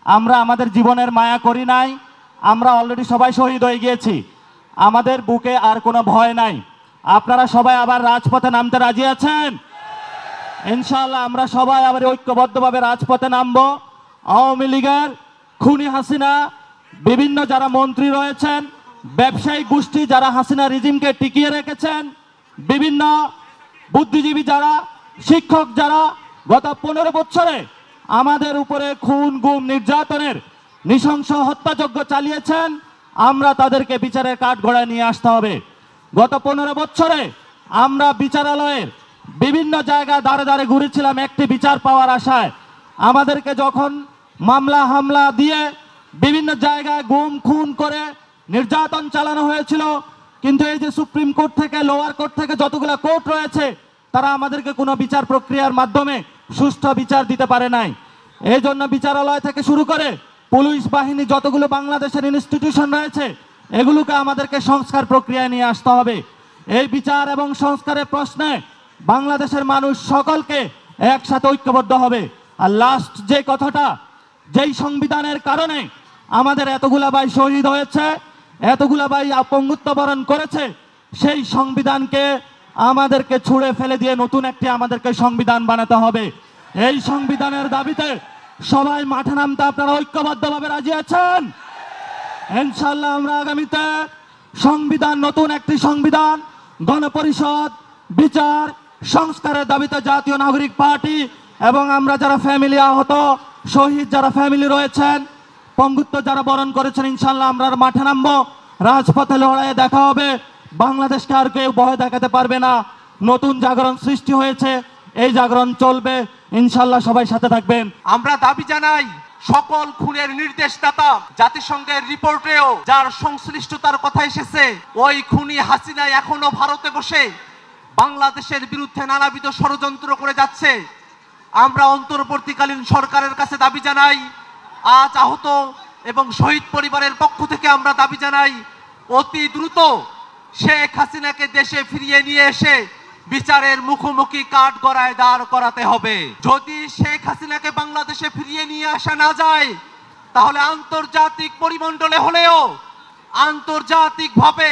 আমরা আমাদের জীবনের মায়া করি নাই, আমরা অলরেডি সবাই শহীদ হয়ে গিয়েছি। আমাদের বুকে আর কোনো ভয় নাই। আপনারা সবাই আবার রাজপথে নামতে রাজি আছেন? ইনশাআল্লাহ আমরা সবাই আবার ঐক্যবদ্ধভাবে রাজপথে নামবো। আওয়ামী লীগের খুনি হাসিনা, বিভিন্ন যারা মন্ত্রী রয়েছেন, ব্যবসায়ী গোষ্ঠী যারা হাসিনা রিজিমকে টিকিয়ে রেখেছেন, বিভিন্ন বুদ্ধিজীবী যারা, শিক্ষক যারা গত 15 বছরে আমাদের উপরে খুন গুম নির্যাতনের নৃশংস হত্যাযজ্ঞ চালিয়েছেন, আমরা তাদেরকে বিচারের কাঠগড়ায় নিয়ে আসতে হবে। গত 15 বছরে আমরা বিচারালয়ের বিভিন্ন জায়গায় দাঁড়ে দাঁড়ে ঘুরেছিলাম একটি বিচার পাওয়ার আশায়। আমাদেরকে যখন মামলা হামলা দিয়ে বিভিন্ন জায়গায় গুম খুন করে নির্যাতন চালানো হয়েছিল, কিন্তু এই যে সুপ্রিম কোর্ট থেকে, লোয়ার কোর্ট থেকে যতগুলো কোর্ট রয়েছে, তারা আমাদেরকে কোনো বিচার প্রক্রিয়ার মাধ্যমে সুষ্ঠু বিচার দিতে পারে নাই। এই জন্য বিচারালয় থেকে শুরু করে পুলিশ বাহিনী যতগুলো বাংলাদেশের ইনস্টিটিউশন রয়েছে, এগুলোকে আমাদেরকে সংস্কার প্রক্রিয়ায় নিয়ে আসতে হবে। এই বিচার এবং সংস্কারের প্রশ্নে বাংলাদেশের মানুষ সকলকে একসাথে ঐক্যবদ্ধ হবে। আর লাস্ট যে কথাটা, যেই সংবিধানের কারণে আমাদের এতগুলা ভাই শহীদ হয়েছে, এতগুলা ভাই অপঙ্গুত্ব বরণ করেছে, সেই সংবিধানকে আমাদেরকে ছুঁড়ে ফেলে দিয়ে নতুন একটি আমাদেরকে সংবিধান বানাতে হবে। এই সংবিধানের দাবিতে সবাই মাঠে নামতে আপনারা ঐক্যবদ্ধভাবে রাজি আছেন? ইনশাআল্লাহ আমরা আগামীতে সংবিধান, নতুন একটি সংবিধান, গণপরিষদ, বিচার, সংস্কারের দাবিতে জাতীয় নাগরিক পার্টি এবং আমরা যারা ফ্যামিলি আহত, শহীদ যারা ফ্যামিলি রয়েছেন, পঙ্গুত্ব যারা বরণ করেছেন, ইনশাআল্লাহ আমরা মাঠে নামবো। রাজপথে লড়াইয়ে দেখা হবে। বাংলাদেশকে আর কেউ ভয় দেখাতে পারবে না। নতুন জাগরণ সৃষ্টি হয়েছে, এই জাগরণ চলবে। ইনশাআল্লাহ সবাই সাথে থাকবেন। আমরা দাবি জানাই সকল খুনের নির্দেশদাতা, জাতিসংঘের রিপোর্টেও যার সংশ্লিষ্টতার কথা এসেছে, ওই খুনি হাসিনা এখনো ভারতে বসে বাংলাদেশের বিরুদ্ধে নানাবিধ ষড়যন্ত্র করে যাচ্ছে। আমরা অন্তর্বর্তীকালীন সরকারের কাছে দাবি জানাই, আজ আহত এবং শহীদ পরিবারের পক্ষ থেকে আমরা দাবি জানাই, অতি দ্রুত শেখ হাসিনাকে দেশে ফিরিয়ে নিয়ে এসে বিচারের মুখোমুখি কাঠগড়ায় দাঁড় করাতে হবে। যদি শেখ হাসিনাকে বাংলাদেশে ফিরিয়ে নিয়ে আসা না যায়, তাহলে আন্তর্জাতিক পরিমণ্ডলে হলেও আন্তর্জাতিকভাবে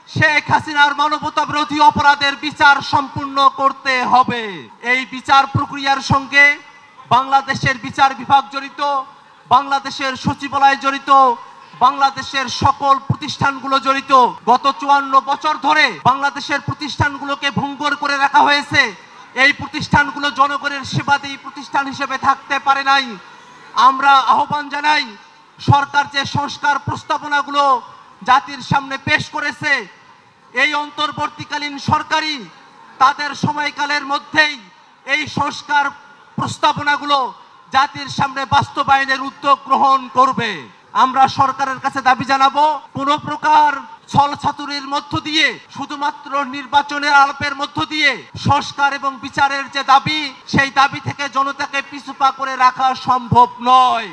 শেখ হাসিনার মানবতা বিরোধী অপরাধের বিচার সম্পূর্ণ করতে হবে। এই বিচার প্রক্রিয়ার সঙ্গে বাংলাদেশের বিচার বিভাগ জড়িত, বাংলাদেশের সচিবালয় জড়িত, বাংলাদেশের সকল প্রতিষ্ঠানগুলো জড়িত। গত 54 বছর ধরে বাংলাদেশের প্রতিষ্ঠানগুলোকে ভঙ্গুর করে রাখা হয়েছে। এই প্রতিষ্ঠানগুলো জনগণের সেবাদায়ী প্রতিষ্ঠান হিসেবে থাকতে পারে নাই। আমরা আহ্বান জানাই, সরকার যে সংস্কার প্রস্তাবনাগুলো জাতির সামনে পেশ করেছে, এই অন্তর্বর্তীকালীন সরকারই তাদের সময়কালের মধ্যেই এই সংস্কার প্রস্তাবনাগুলো জাতির সামনে বাস্তবায়নের উদ্যোগ গ্রহণ করবে। আমরা সরকারের কাছে দাবি জানাবো, কোন প্রকার ছলছাতুরির মধ্য দিয়ে, শুধুমাত্র নির্বাচনের আলাপের মধ্য দিয়ে সংস্কার এবং বিচারের যে দাবি, সেই দাবি থেকে জনতাকে পিছুপা করে রাখা সম্ভব নয়।